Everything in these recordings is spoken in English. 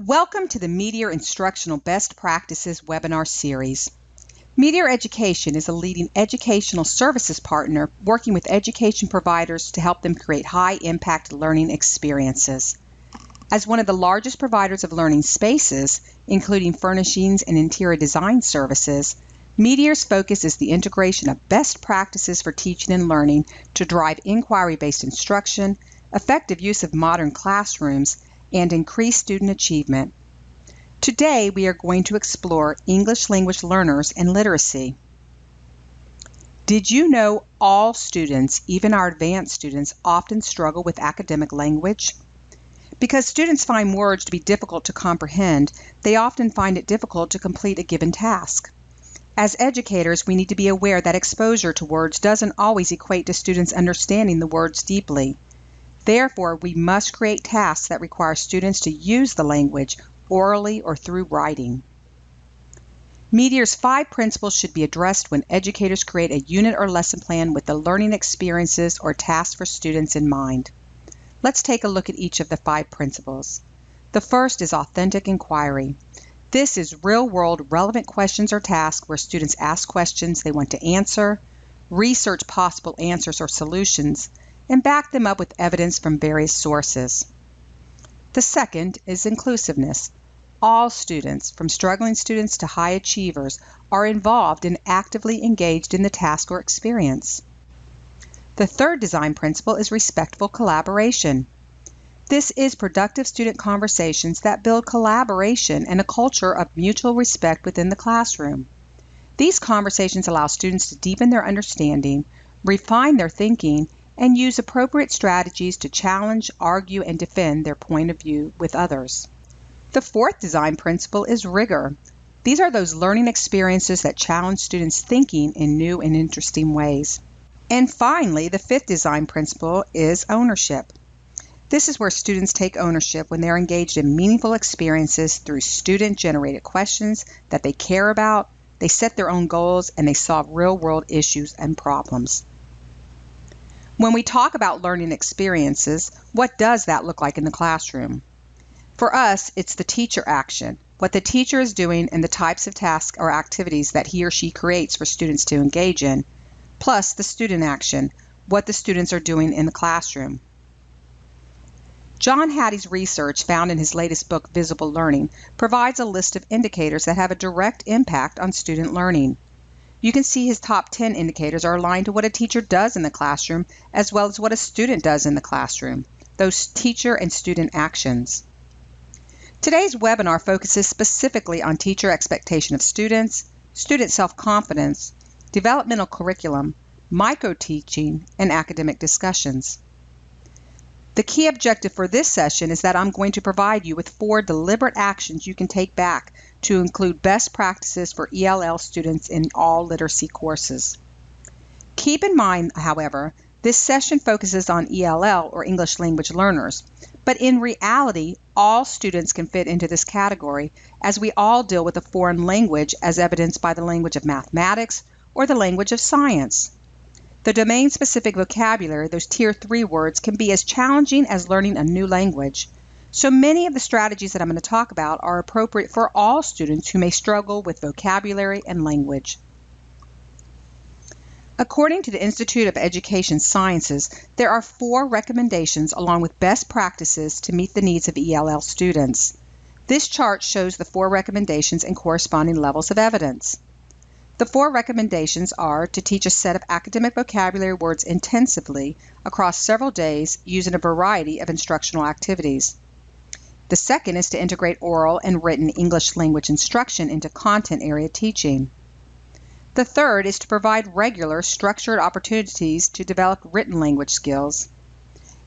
Welcome to the Meteor Instructional Best Practices webinar series. Meteor Education is a leading educational services partner working with education providers to help them create high-impact learning experiences. As one of the largest providers of learning spaces, including furnishings and interior design services, Meteor's focus is the integration of best practices for teaching and learning to drive inquiry-based instruction, effective use of modern classrooms, and increase student achievement. Today, we are going to explore English language learners and literacy. Did you know all students, even our advanced students, often struggle with academic language? Because students find words to be difficult to comprehend, they often find it difficult to complete a given task. As educators, we need to be aware that exposure to words doesn't always equate to students understanding the words deeply. Therefore, we must create tasks that require students to use the language orally or through writing. Meteor's 5 principles should be addressed when educators create a unit or lesson plan with the learning experiences or tasks for students in mind. Let's take a look at each of the 5 principles. The first is authentic inquiry. This is real-world relevant questions or tasks where students ask questions they want to answer, research possible answers or solutions, and back them up with evidence from various sources. The second is inclusiveness. All students, from struggling students to high achievers, are involved and actively engaged in the task or experience. The third design principle is respectful collaboration. This is productive student conversations that build collaboration and a culture of mutual respect within the classroom. These conversations allow students to deepen their understanding, refine their thinking, and use appropriate strategies to challenge, argue, and defend their point of view with others. The fourth design principle is rigor. These are those learning experiences that challenge students' thinking in new and interesting ways. And finally, the fifth design principle is ownership. This is where students take ownership when they're engaged in meaningful experiences through student-generated questions that they care about, they set their own goals, and they solve real-world issues and problems. When we talk about learning experiences, what does that look like in the classroom? For us, it's the teacher action, what the teacher is doing and the types of tasks or activities that he or she creates for students to engage in, plus the student action, what the students are doing in the classroom. John Hattie's research, found in his latest book, Visible Learning, provides a list of indicators that have a direct impact on student learning. You can see his top 10 indicators are aligned to what a teacher does in the classroom as well as what a student does in the classroom, those teacher and student actions. Today's webinar focuses specifically on teacher expectation of students, student self-confidence, developmental curriculum, micro-teaching, and academic discussions. The key objective for this session is that I'm going to provide you with 4 deliberate actions you can take back to include best practices for ELL students in all literacy courses. Keep in mind, however, this session focuses on ELL or English language learners, but in reality, all students can fit into this category as we all deal with a foreign language as evidenced by the language of mathematics or the language of science. The domain-specific vocabulary, those Tier 3 words, can be as challenging as learning a new language. So many of the strategies that I'm going to talk about are appropriate for all students who may struggle with vocabulary and language. According to the Institute of Education Sciences, there are 4 recommendations along with best practices to meet the needs of ELL students. This chart shows the 4 recommendations and corresponding levels of evidence. The 4 recommendations are to teach a set of academic vocabulary words intensively across several days using a variety of instructional activities. The second is to integrate oral and written English language instruction into content area teaching. The third is to provide regular, structured opportunities to develop written language skills.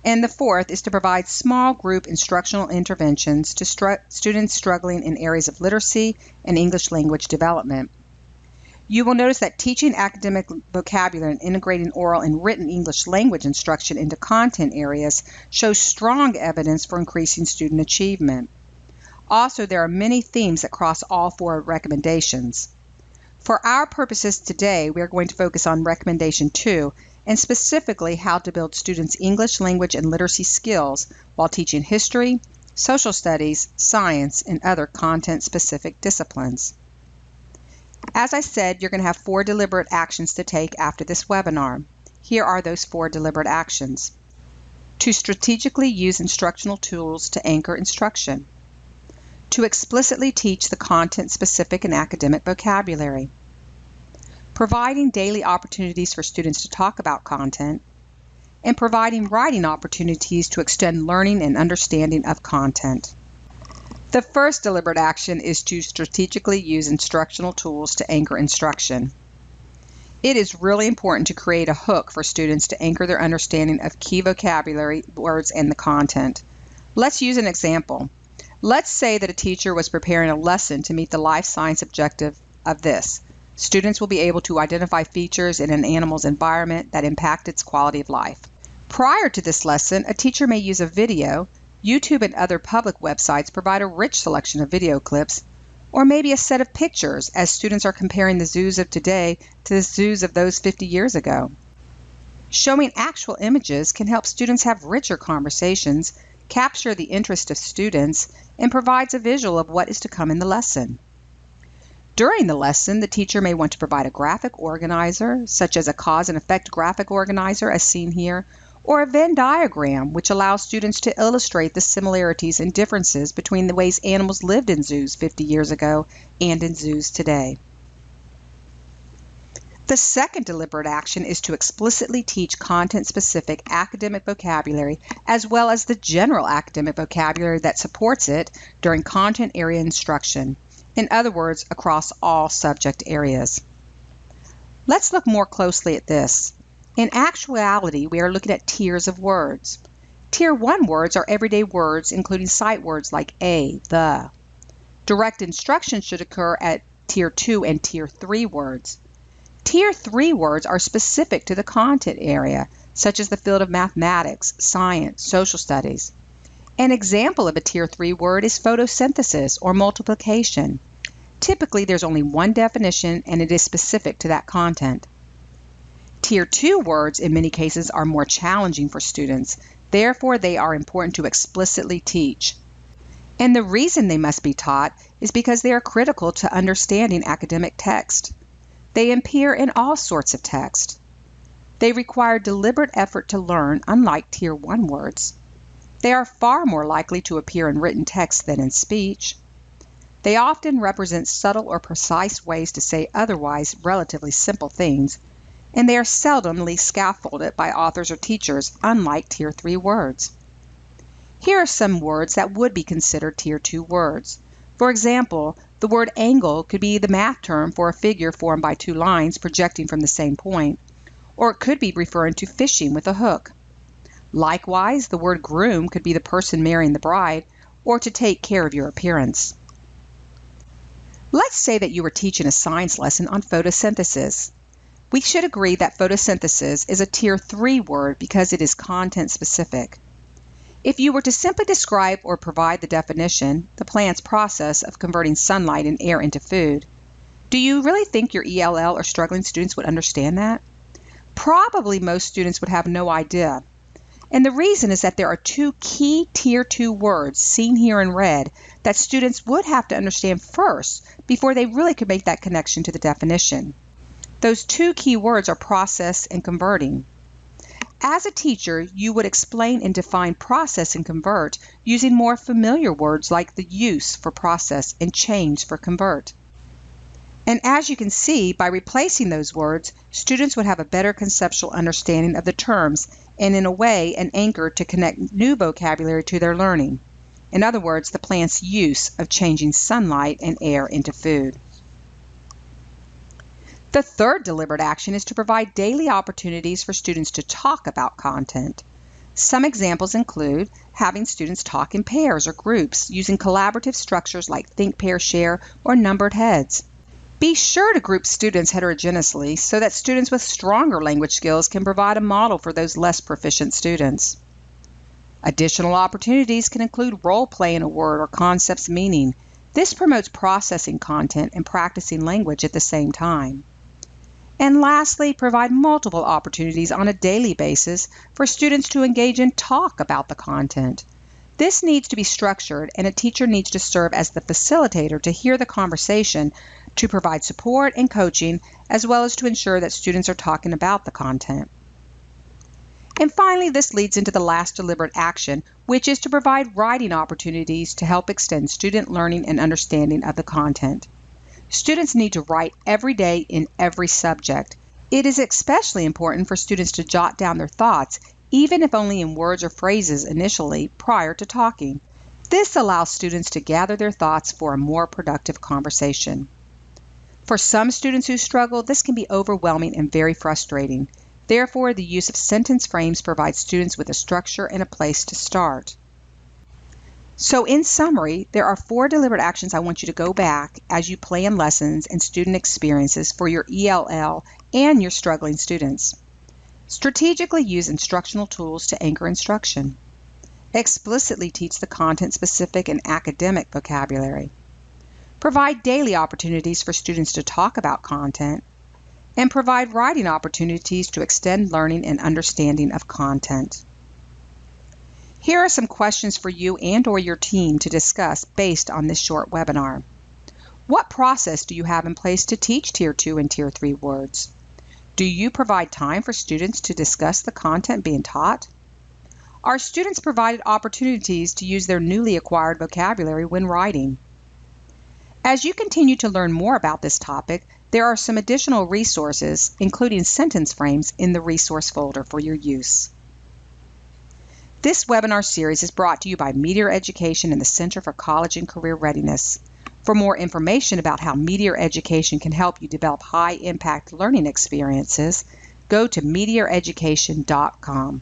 And the fourth is to provide small group instructional interventions to students struggling in areas of literacy and English language development. You will notice that teaching academic vocabulary and integrating oral and written English language instruction into content areas shows strong evidence for increasing student achievement. Also, there are many themes that cross all 4 recommendations. For our purposes today, we are going to focus on recommendation 2 and specifically how to build students' English language and literacy skills while teaching history, social studies, science, and other content-specific disciplines. As I said, you're going to have 4 deliberate actions to take after this webinar. Here are those 4 deliberate actions. To strategically use instructional tools to anchor instruction. To explicitly teach the content-specific and academic vocabulary. Providing daily opportunities for students to talk about content. And providing writing opportunities to extend learning and understanding of content. The first deliberate action is to strategically use instructional tools to anchor instruction. It is really important to create a hook for students to anchor their understanding of key vocabulary, words, and the content. Let's use an example. Let's say that a teacher was preparing a lesson to meet the life science objective of this. Students will be able to identify features in an animal's environment that impact its quality of life. Prior to this lesson, a teacher may use a video. YouTube and other public websites provide a rich selection of video clips, or maybe a set of pictures as students are comparing the zoos of today to the zoos of those 50 years ago. Showing actual images can help students have richer conversations, capture the interest of students, and provides a visual of what is to come in the lesson. During the lesson, the teacher may want to provide a graphic organizer, such as a cause and effect graphic organizer as seen here, or a Venn diagram, which allows students to illustrate the similarities and differences between the ways animals lived in zoos 50 years ago and in zoos today. The second deliberate action is to explicitly teach content-specific academic vocabulary as well as the general academic vocabulary that supports it during content area instruction. In other words, across all subject areas. Let's look more closely at this. In actuality, we are looking at tiers of words. Tier 1 words are everyday words, including sight words like a, the. Direct instruction should occur at Tier 2 and Tier 3 words. Tier 3 words are specific to the content area, such as the field of mathematics, science, social studies. An example of a Tier 3 word is photosynthesis or multiplication. Typically, there's only one definition and it is specific to that content. Tier 2 words in many cases are more challenging for students, therefore they are important to explicitly teach. And the reason they must be taught is because they are critical to understanding academic text. They appear in all sorts of text. They require deliberate effort to learn, unlike Tier 1 words. They are far more likely to appear in written text than in speech. They often represent subtle or precise ways to say otherwise relatively simple things, and they are seldomly scaffolded by authors or teachers, unlike Tier 3 words. Here are some words that would be considered Tier 2 words. For example, the word angle could be the math term for a figure formed by 2 lines projecting from the same point, or it could be referring to fishing with a hook. Likewise, the word groom could be the person marrying the bride, or to take care of your appearance. Let's say that you were teaching a science lesson on photosynthesis. We should agree that photosynthesis is a Tier 3 word because it is content specific. If you were to simply describe or provide the definition, the plant's process of converting sunlight and air into food, do you really think your ELL or struggling students would understand that? Probably most students would have no idea. And the reason is that there are 2 key Tier 2 words seen here in red that students would have to understand first before they really could make that connection to the definition. Those 2 key words are process and converting. As a teacher, you would explain and define process and convert using more familiar words like the use for process and change for convert. And as you can see, by replacing those words, students would have a better conceptual understanding of the terms and, in a way, an anchor to connect new vocabulary to their learning. In other words, the plant's use of changing sunlight and air into food. The third deliberate action is to provide daily opportunities for students to talk about content. Some examples include having students talk in pairs or groups using collaborative structures like think, pair, share, or numbered heads. Be sure to group students heterogeneously so that students with stronger language skills can provide a model for those less proficient students. Additional opportunities can include role-playing a word or concept's meaning. This promotes processing content and practicing language at the same time. And lastly, provide multiple opportunities on a daily basis for students to engage in talk about the content. This needs to be structured, and a teacher needs to serve as the facilitator to hear the conversation, to provide support and coaching, as well as to ensure that students are talking about the content. And finally, this leads into the last deliberate action, which is to provide writing opportunities to help extend student learning and understanding of the content. Students need to write every day in every subject. It is especially important for students to jot down their thoughts, even if only in words or phrases initially, prior to talking. This allows students to gather their thoughts for a more productive conversation. For some students who struggle, this can be overwhelming and very frustrating. Therefore, the use of sentence frames provides students with a structure and a place to start. So in summary, there are 4 deliberate actions I want you to go back as you plan lessons and student experiences for your ELL and your struggling students. Strategically use instructional tools to anchor instruction. Explicitly teach the content-specific and academic vocabulary. Provide daily opportunities for students to talk about content. And provide writing opportunities to extend learning and understanding of content. Here are some questions for you and/or your team to discuss based on this short webinar. What process do you have in place to teach Tier 2 and Tier 3 words? Do you provide time for students to discuss the content being taught? Are students provided opportunities to use their newly acquired vocabulary when writing? As you continue to learn more about this topic, there are some additional resources, including sentence frames, in the resource folder for your use. This webinar series is brought to you by Meteor Education and the Center for College and Career Readiness. For more information about how Meteor Education can help you develop high-impact learning experiences, go to meteoreducation.com.